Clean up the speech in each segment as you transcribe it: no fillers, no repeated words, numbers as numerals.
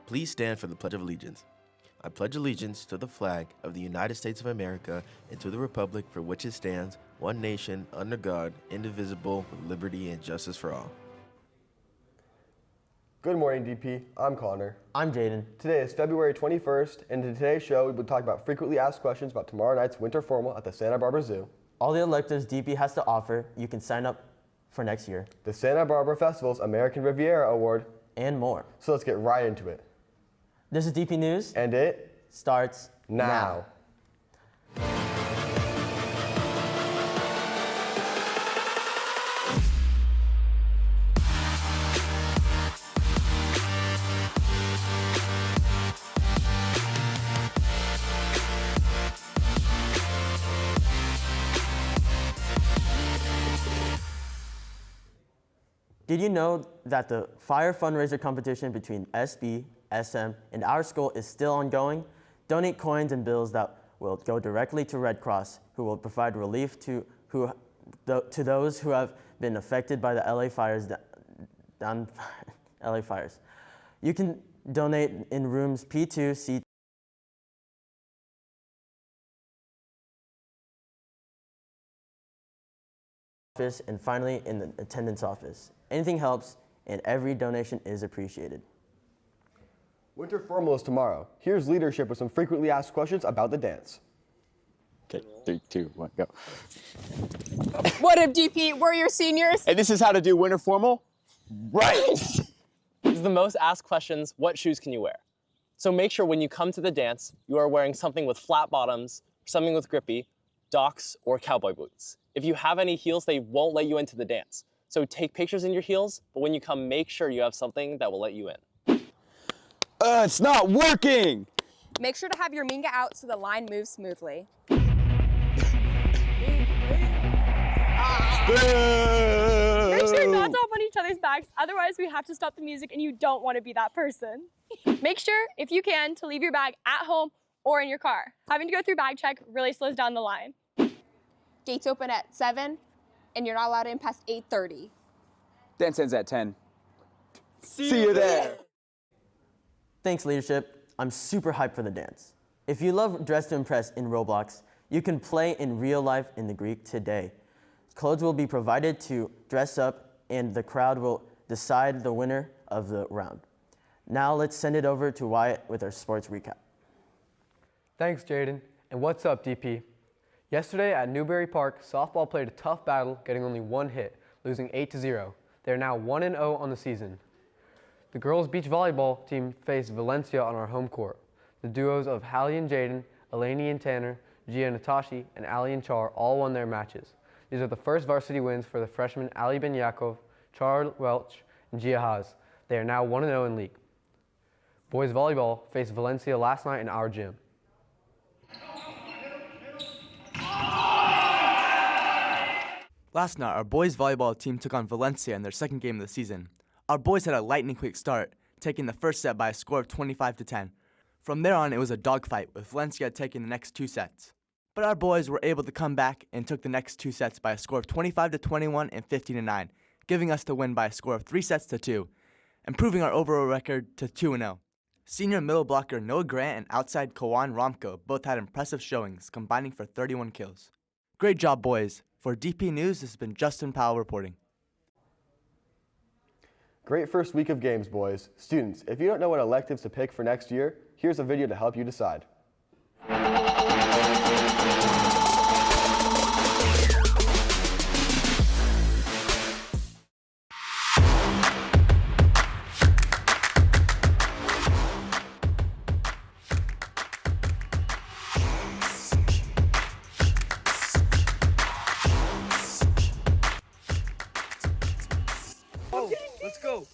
Please stand for the Pledge of Allegiance. I pledge allegiance to the flag of the United States of America and to the republic for which it stands, one nation, under God, indivisible, with liberty and justice for all. Good morning, DP. I'm Connor. I'm Jaden. Today is February 21st, and in today's show, we will talk about frequently asked questions about tomorrow night's winter formal at the Santa Barbara Zoo, All the electives DP has to offer, you can sign up for next year, the Santa Barbara Festival's American Riviera Award, and more. so let's get right into it. This is DP News. And it Starts now. Did you know that the fire fundraiser competition between SB, SM, and our school is still ongoing? Donate coins and bills that will go directly to Red Cross, who will provide relief to those who have been affected by the LA fires. LA fires. You can donate in rooms P2, C2. Office, and finally in the attendance office. Anything helps, and every donation is appreciated. Winter formal is tomorrow. Here's leadership with some frequently asked questions about the dance. Okay, 3, 2, 1, go. What up, DP? We're your seniors. And this is how to do winter formal? Right! This is the most asked questions, what shoes can you wear? So make sure when you come to the dance, you are wearing something with flat bottoms, something with grippy, Docs, or cowboy boots. If you have any heels, they won't let you into the dance. So take pictures in your heels, but when you come, make sure you have something that will let you in. It's not working! Make sure to have your minga out so the line moves smoothly. Make sure not to hop on each other's backs, otherwise we have to stop the music and you don't want to be that person. Make sure, if you can, to leave your bag at home or in your car. Having to go through bag check really slows down the line. Gates open at 7, and you're not allowed in past 8:30. Dance ends at 10. See you there! Thanks, leadership. I'm super hyped for the dance. If you love Dress to Impress in Roblox, you can play in real life in the Greek today. Clothes will be provided to dress up, and the crowd will decide the winner of the round. Now let's send it over to Wyatt with our sports recap. Thanks, Jaden. And what's up, DP? Yesterday at Newbury Park, softball played a tough battle, getting only one hit, losing 8-0. They are now 1-0 on the season. The girls' beach volleyball team faced Valencia on our home court. The duos of Hallie and Jaden, Eleni and Tanner, Gia Natashi, and Ali and Char all won their matches. These are the first varsity wins for the freshmen Ali Ben Yakov, Char Welch, and Gia Haas. They are now 1-0 in league. Boys volleyball faced Valencia last night in our gym. Last night, our boys volleyball team took on Valencia in their second game of the season. Our boys had a lightning-quick start, taking the first set by a score of 25-10. From there on, it was a dogfight, with Valencia taking the next 2 sets. But our boys were able to come back and took the next 2 sets by a score of 25-21 and 15-9, giving us the win by a score of 3-2, improving our overall record to 2-0. Senior middle blocker Noah Grant and outside Kawan Romko both had impressive showings, combining for 31 kills. Great job, boys. For DP News, this has been Justin Powell reporting. Great first week of games, boys. Students, if you don't know what electives to pick for next year, here's a video to help you decide. Let's go!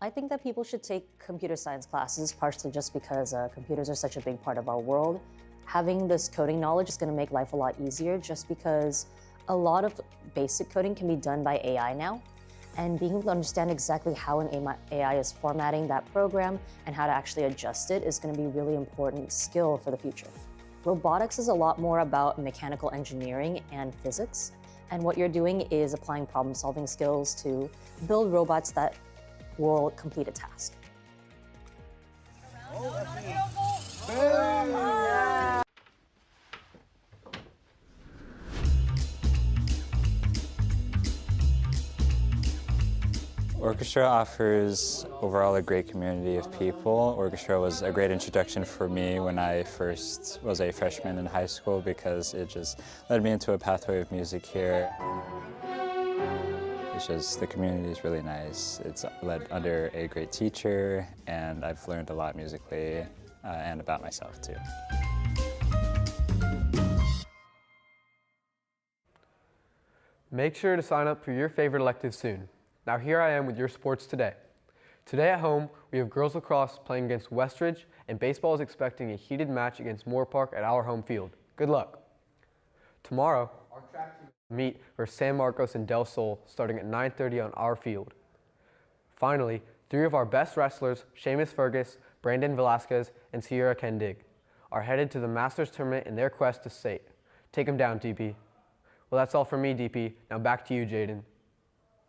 I think that people should take computer science classes, partially just because computers are such a big part of our world. Having this coding knowledge is going to make life a lot easier, just because a lot of basic coding can be done by AI now. And being able to understand exactly how an AI is formatting that program and how to actually adjust it is going to be a really important skill for the future. Robotics is a lot more about mechanical engineering and physics. And what you're doing is applying problem-solving skills to build robots that will complete a task. Orchestra offers overall a great community of people. Orchestra was a great introduction for me when I first was a freshman in high school because it just led me into a pathway of music here. It's just, the community is really nice. It's led under a great teacher, and I've learned a lot musically and about myself too. Make sure to sign up for your favorite elective soon. Now here I am with your sports today. Today at home, we have girls lacrosse playing against Westridge, and baseball is expecting a heated match against Moore Park at our home field. Good luck. Tomorrow, our track team will meet for San Marcos and Del Sol starting at 9:30 on our field. Finally, 3 of our best wrestlers, Seamus Fergus, Brandon Velasquez, and Sierra Kendig, are headed to the Masters tournament in their quest to state. Take them down, DP. Well, that's all from me, DP. Now back to you, Jaden.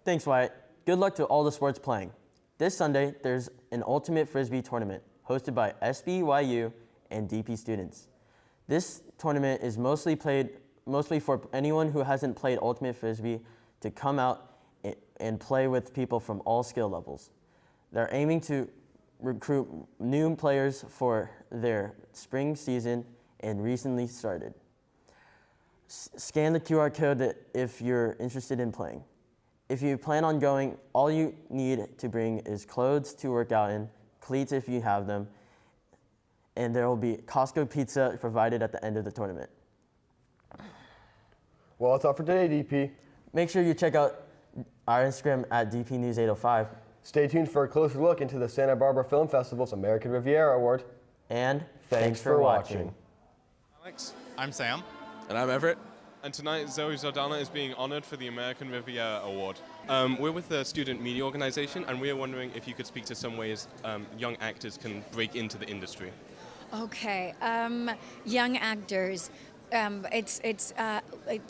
Thanks, Wyatt. Good luck to all the sports playing. This Sunday, there's an Ultimate Frisbee tournament hosted by SBYU and DP students. This tournament is mostly for anyone who hasn't played Ultimate Frisbee to come out and play with people from all skill levels. They're aiming to recruit new players for their spring season and recently started. Scan the QR code if you're interested in playing. If you plan on going, all you need to bring is clothes to work out in, cleats if you have them, and there will be Costco pizza provided at the end of the tournament. Well, that's all for today, DP. Make sure you check out our Instagram at DPNews805. Stay tuned for a closer look into the Santa Barbara Film Festival's American Riviera Award. And thanks for watching. Alex. I'm Sam. And I'm Everett. And tonight, Zoe Zardana is being honored for the American Riviera Award. We're with the Student Media Organization, and we are wondering if you could speak to some ways young actors can break into the industry. Okay, young actors. It's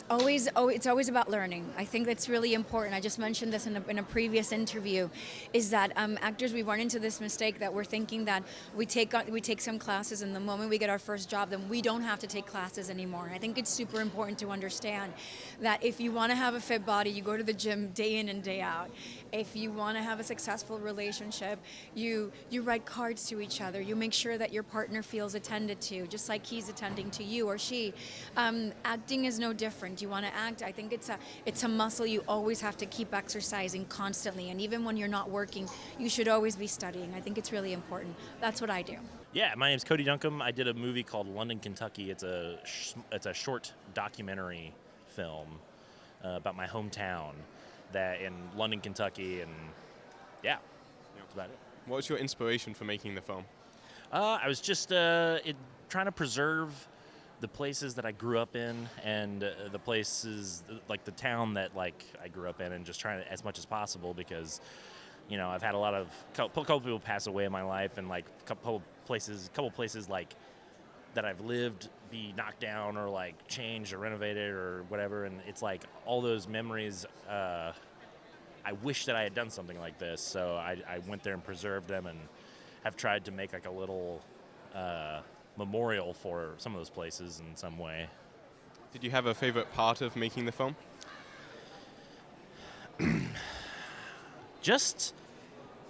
always about learning. I think that's really important. I just mentioned this in a previous interview, is that actors, we run into this mistake that we're thinking that we take some classes, and the moment we get our first job, then we don't have to take classes anymore. I think it's super important to understand that if you want to have a fit body, you go to the gym day in and day out. If you want to have a successful relationship, you write cards to each other. You make sure that your partner feels attended to, just like he's attending to you or she. Acting is no different. You want to act, I think it's a muscle you always have to keep exercising constantly, and even when you're not working, you should always be studying. I think it's really important. That's what I do. Yeah, my name's Cody Duncombe. I did a movie called London, Kentucky. It's a short documentary film about my hometown that in London, Kentucky, and yeah, that's about it. What was your inspiration for making the film? I was just trying to preserve the places that I grew up in, and the places like the town that I grew up in, and just trying to, as much as possible, because I've had a couple people pass away in my life, and couple places that I've lived be knocked down or changed or renovated or whatever, and it's all those memories. I wish that I had done something like this, so I went there and preserved them, and have tried to make a little memorial for some of those places in some way. Did you have a favorite part of making the film? Just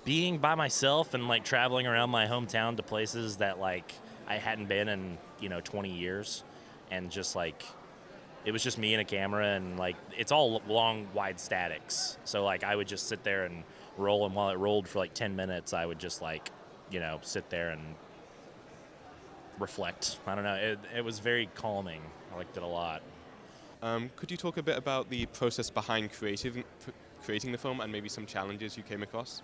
being by myself and traveling around my hometown to places that I hadn't been in 20 years, and just it was just me and a camera, and it's all long wide statics, so I would just sit there and roll, and while it rolled for 10 minutes I would just sit there and reflect. I don't know, it was very calming. I liked it a lot. Could you talk a bit about the process behind creating the film, and maybe some challenges you came across?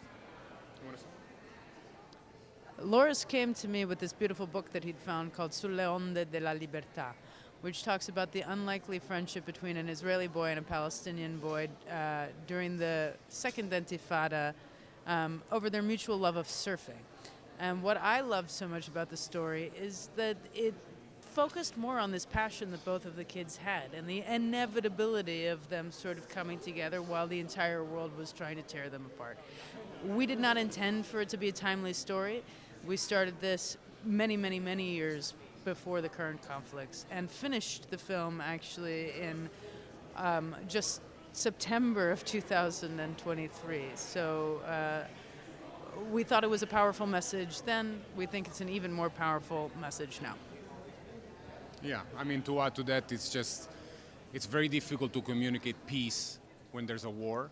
Loris came to me with this beautiful book that he'd found called Sulle onde della libertà, which talks about the unlikely friendship between an Israeli boy and a Palestinian boy during the Second Intifada over their mutual love of surfing. And what I loved so much about the story is that it focused more on this passion that both of the kids had and the inevitability of them sort of coming together while the entire world was trying to tear them apart. We did not intend for it to be a timely story. We started this many, many, many years before the current conflicts and finished the film actually in just September of 2023. So we thought it was a powerful message then. We think it's an even more powerful message now. Yeah, I mean, to add to that, it's very difficult to communicate peace when there's a war.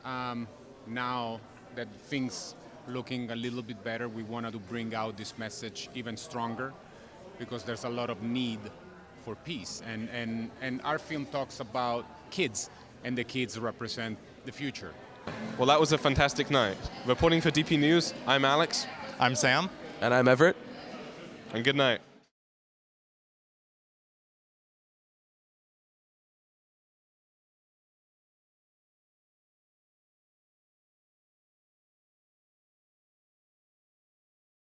Now that things looking a little bit better, we wanted to bring out this message even stronger because there's a lot of need for peace. And our film talks about kids, and the kids represent the future. Well, that was a fantastic night. Reporting for DP News, I'm Alex. I'm Sam. And I'm Everett. And good night.